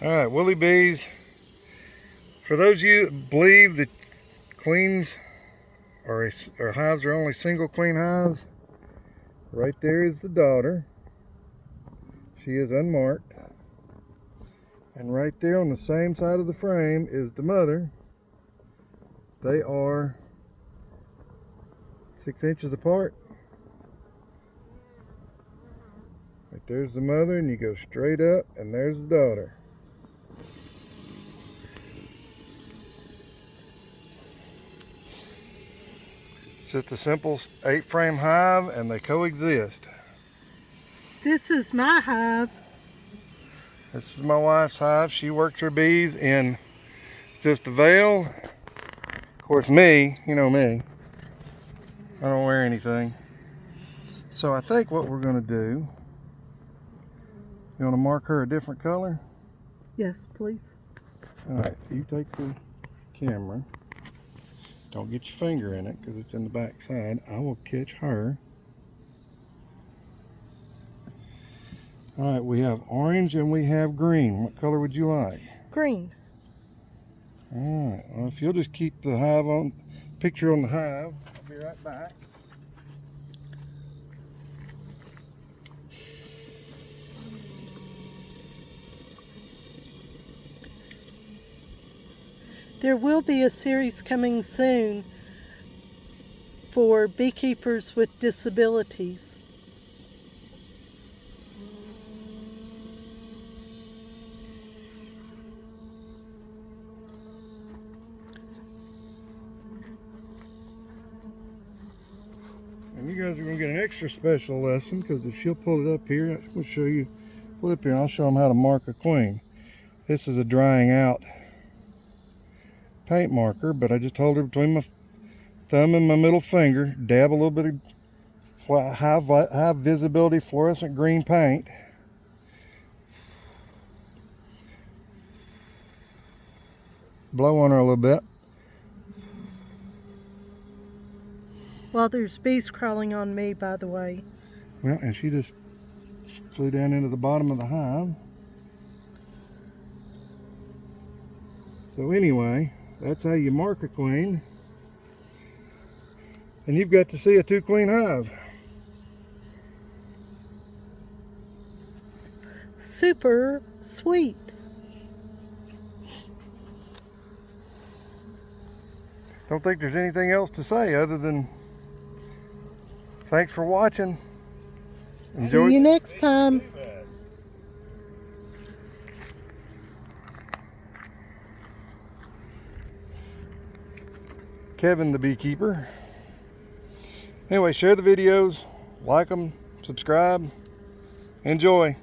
Alright, Willie Bees. For those of you that believe that queens or hives are only single queen hives, right there is the daughter. She is unmarked. And right there on the same side of the frame is the mother. They are 6 inches apart. Right there's the mother, and you go straight up, and there's the daughter. It's just a simple 8-frame hive, and they coexist. This is my hive. This is my wife's hive. She works her bees in just a veil. Of course, me, you know me, I don't wear anything. So I think what we're going to do, you want to mark her a different color? Yes, please. Alright, you take the camera. Don't get your finger in it because it's in the back side. I will catch her. Alright, we have orange and we have green. What color would you like? Green. Alright, well, if you'll just keep the hive on, picture on the hive, I'll be right back. There will be a series coming soon for beekeepers with disabilities. And you guys are going to get an extra special lesson because if she'll pull it up here, I'm going to show you. Pull it up here and I'll show them how to mark a queen. This is a drying out paint marker, but I just hold her between my thumb and my middle finger, dab a little bit of high visibility fluorescent green paint. Blow on her a little bit. Well, there's bees crawling on me, by the way. Well, and she just flew down into the bottom of the hive. So anyway, that's how you mark a queen. And you've got to see a 2-queen hive. Super sweet. Don't think there's anything else to say other than thanks for watching. Enjoy. See you next time. Kevin the beekeeper. Anyway, share the videos, like them, subscribe, enjoy.